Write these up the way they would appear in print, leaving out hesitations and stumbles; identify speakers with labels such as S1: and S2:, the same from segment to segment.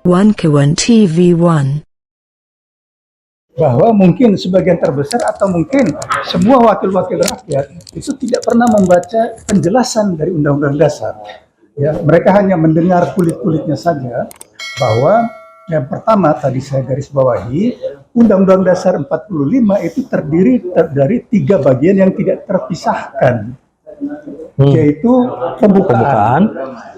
S1: Wankawan TV1.
S2: Bahwa mungkin sebagian terbesar atau mungkin semua wakil-wakil rakyat itu tidak pernah membaca penjelasan dari Undang-Undang Dasar. Ya, mereka hanya mendengar kulit-kulitnya saja bahwa yang pertama tadi saya garis bawahi, Undang-Undang Dasar 45 itu terdiri dari 3 bagian yang tidak terpisahkan. Yaitu pembukaan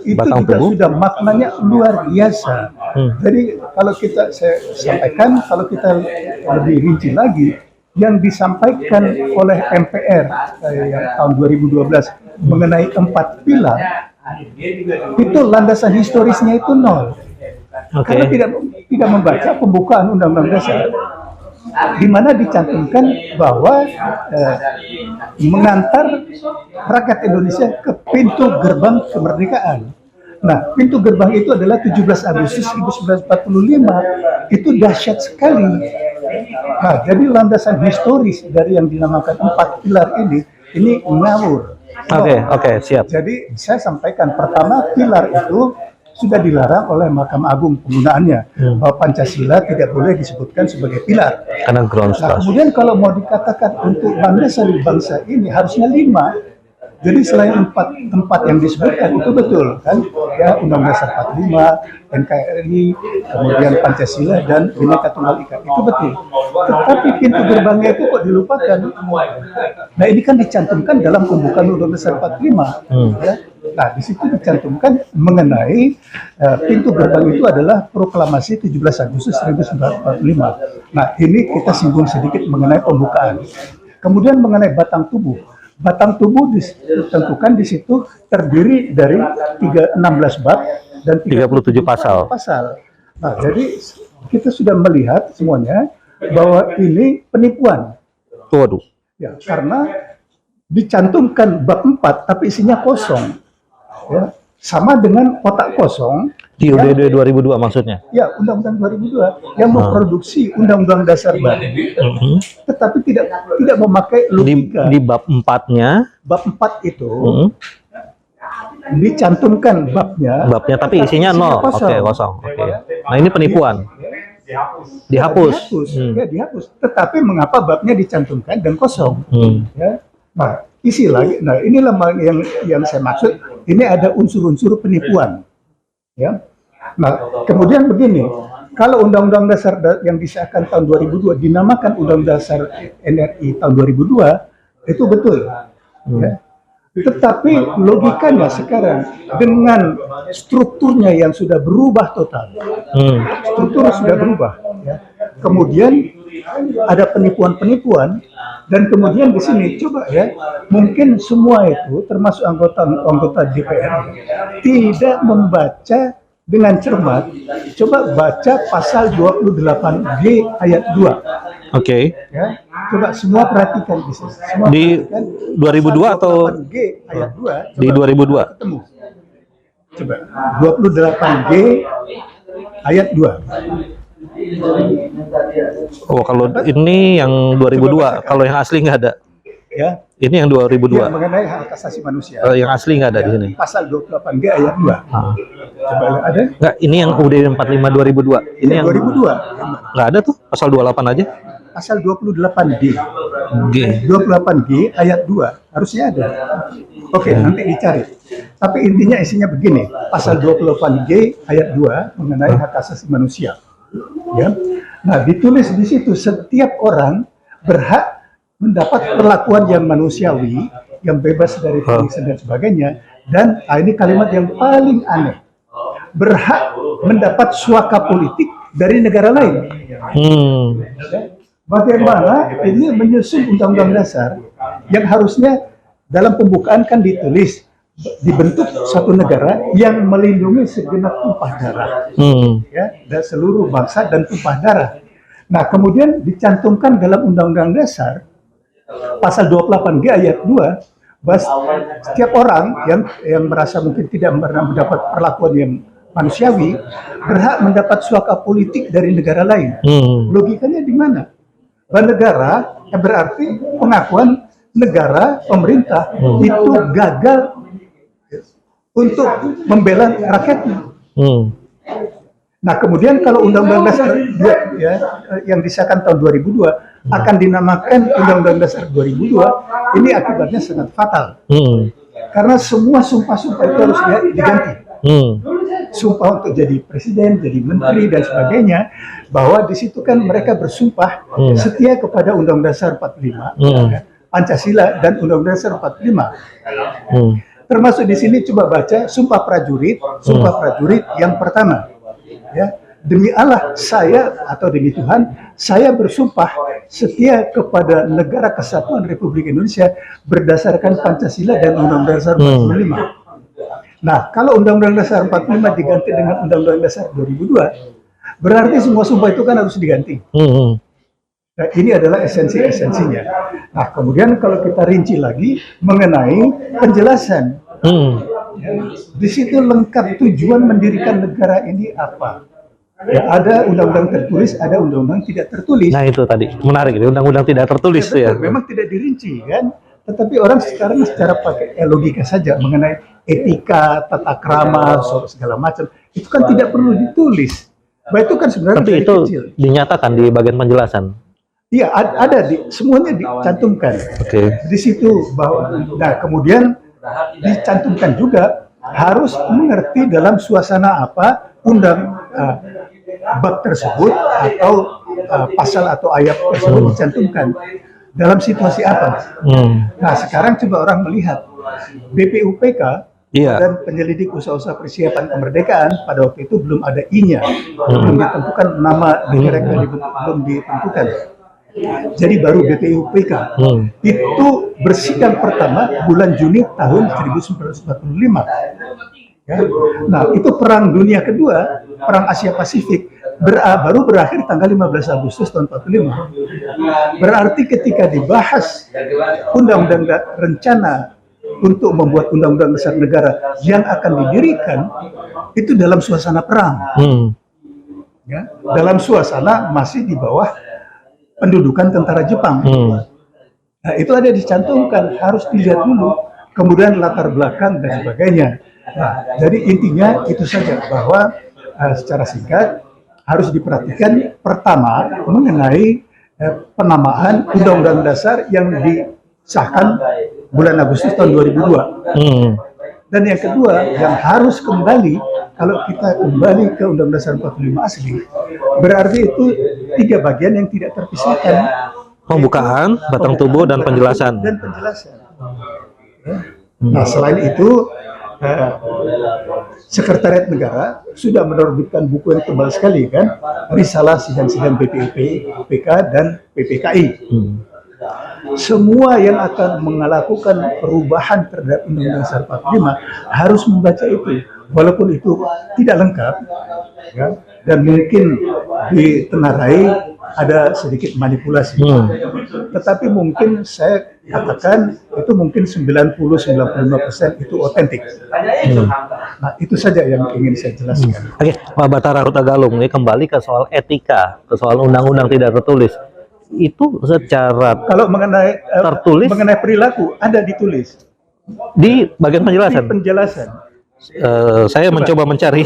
S2: itu
S3: batang
S2: juga
S3: tubuh.
S2: sudah maknanya luar biasa. Jadi kalau saya sampaikan, kalau kita lebih rinci lagi, yang disampaikan oleh MPR yang tahun 2012 mengenai 4 pilar, itu landasan historisnya itu 0. Karena tidak membaca pembukaan Undang-Undang Dasar, di mana dicantumkan bahwa mengantar rakyat Indonesia ke pintu gerbang kemerdekaan. Nah, pintu gerbang itu adalah 17 Agustus 1945. Itu dahsyat sekali. Nah, jadi landasan historis dari yang dinamakan 4 pilar ini ngawur.
S3: Oke, siap.
S2: Jadi saya sampaikan pertama, pilar itu sudah dilarang oleh Mahkamah Agung penggunaannya, bahwa Pancasila tidak boleh disebutkan sebagai pilar.
S3: Karena ground
S2: Nah, kemudian kalau mau dikatakan untuk landasan bangsa ini harusnya 5. Jadi selain tempat yang disebutkan itu betul kan, ya Undang-Undang Dasar 45, NKRI, kemudian Pancasila dan Bhinneka Tunggal Ika, itu betul. Tetapi pintu gerbangnya itu kok dilupakan. Nah, ini kan dicantumkan dalam pembukaan Undang-Undang Dasar 45. Ya. Nah, di situ dicantumkan mengenai pintu gerbang itu adalah Proklamasi 17 Agustus 1945. Nah, ini kita singgung sedikit mengenai pembukaan. Kemudian mengenai batang tubuh. Batang tubuh ditentukan di situ terdiri dari 16 bab dan
S3: 37 pasal.
S2: Nah, jadi kita sudah melihat semuanya bahwa ini penipuan.
S3: Waduh.
S2: Ya, karena dicantumkan bab 4 tapi isinya kosong. Ya, sama dengan kotak kosong
S3: Di UUD 2002 maksudnya?
S2: Ya, Undang-Undang 2002 yang memproduksi Undang-Undang Dasar baru, tetapi tidak memakai logika.
S3: Di bab 4-nya,
S2: Bab 4 itu dicantumkan babnya,
S3: tapi isinya 0. Oke, kosong. Oke. Nah, ini penipuan. Dihapus.
S2: Ya, dihapus. Tetapi mengapa babnya dicantumkan dan kosong? Ya. Nah, isi lagi. Nah, inilah yang saya maksud. Ini ada unsur-unsur penipuan. Ya. Nah, kemudian begini, kalau Undang-Undang Dasar yang disahkan tahun 2002 dinamakan Undang-Undang Dasar NRI tahun 2002, itu betul. Ya. Tetapi logikanya sekarang dengan strukturnya yang sudah berubah total, struktur sudah berubah. Ya. Kemudian ada penipuan-penipuan, dan kemudian di sini coba ya, mungkin semua itu termasuk anggota DPR tidak membaca dengan cermat. Coba baca pasal 28G ayat 2.
S3: Oke.
S2: Ya, coba semua perhatikan di sini.
S3: Di 2002 atau
S2: 28G ayat 2?
S3: Di 2002.
S2: Ketemu. Coba 28G ayat 2.
S3: Oh, kalau ini yang 2002, kalau yang asli nggak ada.
S2: Ya.
S3: Ini yang 2002.
S2: Yang mengenai hak asasi manusia.
S3: Yang asli nggak ada di sini.
S2: Pasal 28G ayat 2. Coba ada?
S3: Nggak, ini yang UUD 45 2002. Ini yang
S2: 2002.
S3: nggak ada tuh, pasal 28 aja.
S2: Pasal 28G.
S3: G.
S2: 28G ayat 2. Harusnya ada. Oke, nanti dicari. Tapi intinya isinya begini. Pasal 28G ayat 2 mengenai hak asasi manusia. Ya. Nah, ditulis di situ setiap orang berhak mendapat perlakuan yang manusiawi, yang bebas dari tindakan dan sebagainya. Dan ini kalimat yang paling aneh. Berhak mendapat suaka politik dari negara lain. Bagaimana ini menyusun Undang-Undang Dasar yang harusnya dalam pembukaan kan ditulis dibentuk satu negara yang melindungi segenap tumpah darah, ya, dan seluruh bangsa dan tumpah darah. Nah, kemudian dicantumkan dalam Undang-Undang Dasar pasal 28G ayat 2, bahwa setiap orang yang merasa mungkin tidak pernah mendapat perlakuan yang manusiawi berhak mendapat suaka politik dari negara lain. Logikanya di mana? Bahwa negara berarti pengakuan negara, pemerintah itu gagal untuk membela rakyatnya. Nah, kemudian kalau Undang-Undang Dasar yang disahkan tahun 2002 akan dinamakan Undang-Undang Dasar 2002, ini akibatnya sangat fatal. Karena semua sumpah-sumpah itu harus diganti. Sumpah untuk jadi presiden, jadi menteri dan sebagainya, bahwa di situ kan mereka bersumpah setia kepada Undang-Undang Dasar 45, Pancasila dan Undang-Undang Dasar 45. Termasuk di sini coba baca sumpah prajurit yang pertama. Ya, demi Allah saya atau demi Tuhan saya bersumpah setia kepada Negara Kesatuan Republik Indonesia berdasarkan Pancasila dan Undang-Undang Dasar 45. Nah, kalau Undang-Undang Dasar 45 diganti dengan Undang-Undang Dasar 2002, berarti semua sumpah itu kan harus diganti. Nah, ini adalah esensi-esensinya. Nah, kemudian kalau kita rinci lagi mengenai penjelasan, di situ lengkap tujuan mendirikan negara ini apa. Ya, ada undang-undang tertulis, ada undang-undang tidak tertulis.
S3: Nah itu tadi menarik, undang-undang tidak tertulis
S2: ya,
S3: ya.
S2: Memang tidak dirinci kan, tetapi orang sekarang secara pakai logika saja mengenai etika, tata krama, segala macam, itu kan tidak perlu ditulis. Bah, itu kan sebenarnya
S3: tapi itu
S2: kecil.
S3: Dinyatakan di bagian penjelasan.
S2: Iya, ada semuanya dicantumkan. Di situ bahwa, nah kemudian dicantumkan juga harus mengerti dalam suasana apa bab tersebut atau pasal atau ayat tersebut dicantumkan dalam situasi apa. Nah sekarang coba orang melihat BPUPK dan penyelidik usaha-usaha persiapan kemerdekaan pada waktu itu belum ada I-nya, belum ditentukan nama mereka, belum ditentukan. Jadi baru BPUPK itu bersidang pertama bulan Juni tahun 1945. Ya. Nah itu perang dunia kedua, perang Asia Pasifik baru berakhir tanggal 15 Agustus tahun 45. Berarti ketika dibahas undang-undang rencana untuk membuat undang-undang besar negara yang akan didirikan itu dalam suasana perang, ya, dalam suasana masih di bawah pendudukan tentara Jepang. Nah, itu ada dicantumkan, harus dilihat dulu, kemudian latar belakang dan sebagainya. Nah, jadi intinya itu saja bahwa secara singkat harus diperhatikan pertama mengenai penamaan Undang-Undang Dasar yang disahkan bulan Agustus tahun 2002. Dan yang kedua yang harus kembali, kalau kita kembali ke Undang-Undang Dasar 45 asli, berarti itu 3 bagian yang tidak terpisahkan.
S3: Pembukaan, batang tubuh, dan penjelasan.
S2: Nah, selain itu, Sekretariat Negara sudah menerbitkan buku yang tebal sekali kan, Risalah Sidang-Sidang BPUPK dan PPKI. Semua yang akan melakukan perubahan terhadap Undang-Undang Dasar 45 harus membaca itu, walaupun itu tidak lengkap, ya, dan mungkin ditenarai ada sedikit manipulasi. Tetapi mungkin saya katakan itu mungkin 90-95% itu otentik. Nah, itu saja yang ingin saya jelaskan.
S3: Oke, Pak Bathara Hutagalung, ini kembali ke soal etika, ke soal undang-undang tidak tertulis. Itu secara
S2: kalau mengenai
S3: tertulis,
S2: mengenai perilaku ada ditulis
S3: di bagian penjelasan.
S2: Di penjelasan.
S3: Saya mencoba mencari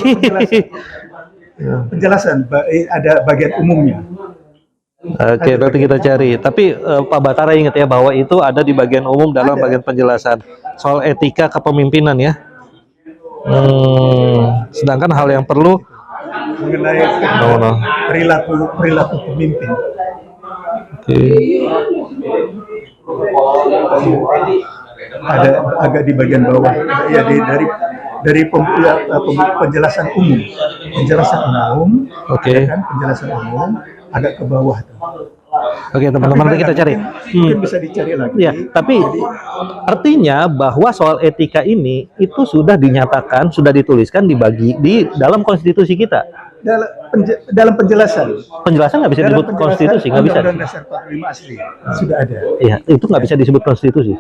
S2: penjelasan ada bagian umumnya.
S3: Oke, nanti kita cari. Tapi Pak Bathara ingat ya bahwa itu ada di bagian umum dalam bagian penjelasan soal etika kepemimpinan ya. Sedangkan hal yang perlu
S2: mengenai perilaku pemimpin. Ada agak di bagian bawah ya, dari penjelasan umum, kan, penjelasan umum agak ke bawah tuh.
S3: Oke, teman-teman, nanti kita cari.
S2: Mungkin bisa dicari lagi.
S3: Ya, tapi artinya bahwa soal etika ini itu sudah dinyatakan, sudah dituliskan di dalam konstitusi kita.
S2: Dalam penjelasan
S3: nggak bisa disebut konstitusi, nggak bisa.
S2: Undang-Undang Dasar 45 asli sudah ada.
S3: Iya, itu nggak bisa disebut konstitusi.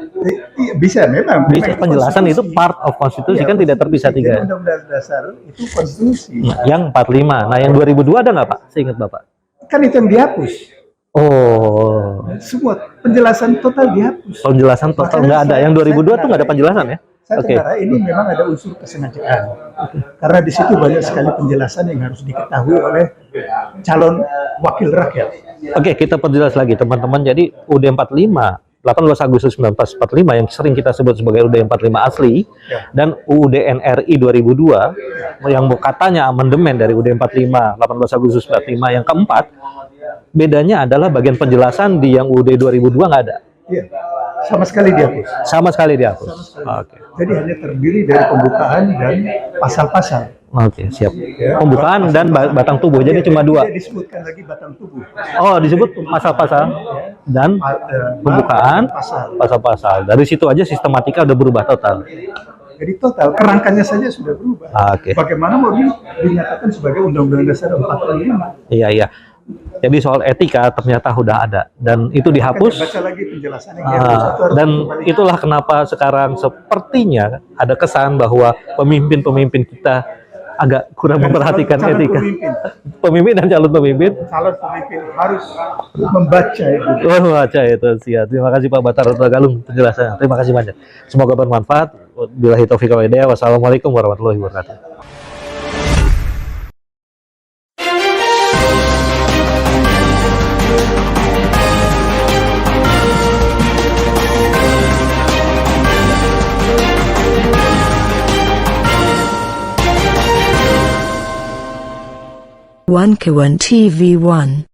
S2: Bisa, memang.
S3: Bisa, penjelasan itu part of konstitusi, kan tidak terpisah tiga.
S2: Undang-Undang Dasar itu konstitusi.
S3: Yang 45. Nah, yang 2002 ada nggak Pak? Seingat Bapak?
S2: Kan itu yang dihapus.
S3: Oh.
S2: Semua penjelasan total dihapus.
S3: Penjelasan total nggak ada. Yang 2002 tuh nggak ada penjelasan ya?
S2: Saya
S3: Oke.
S2: kira ini memang ada unsur kesengajaan. Karena di situ banyak sekali penjelasan yang harus diketahui oleh calon wakil rakyat.
S3: Oke, kita perjelas lagi teman-teman. Jadi UUD 45 18 Agustus 1945 yang sering kita sebut sebagai UUD 45 asli
S2: Ya.
S3: dan UUD NRI 2002 yang katanya amandemen dari UUD 45 18 Agustus 45 yang keempat, bedanya adalah bagian penjelasan di yang UUD 2002 nggak ada.
S2: Iya, sama sekali dihapus.
S3: Sama sekali dihapus. Oke.
S2: Jadi hanya terdiri dari pembukaan dan pasal-pasal.
S3: Oke, siap. Pembukaan dan batang tubuh. Jadi cuma dua.
S2: Tidak disebutkan lagi batang tubuh.
S3: Oh, disebut pasal-pasal dan pembukaan
S2: Pasal.
S3: pasal-pasal. Dari situ aja sistematika udah berubah total.
S2: Jadi total kerangkanya saja sudah berubah.
S3: Oke.
S2: Bagaimana mau dinyatakan sebagai Undang-Undang Dasar 45?
S3: Iya, iya. Jadi soal etika ternyata udah ada dan itu dihapus.
S2: Baca lagi penjelasan yang harus
S3: Dan itulah kenapa sekarang sepertinya ada kesan bahwa pemimpin-pemimpin kita agak kurang memperhatikan
S2: calon
S3: etika.
S2: pemimpin.
S3: Pemimpin dan calon pemimpin.
S2: Calon pemimpin harus membaca itu.
S3: Oh, baca itu siap. Terima kasih Pak Batar Galung penjelasannya. Terima kasih banyak. Semoga bermanfaat. Billahi taufiq wal hidayah. Wassalamualaikum warahmatullahi wabarakatuh.
S1: One K1 TV1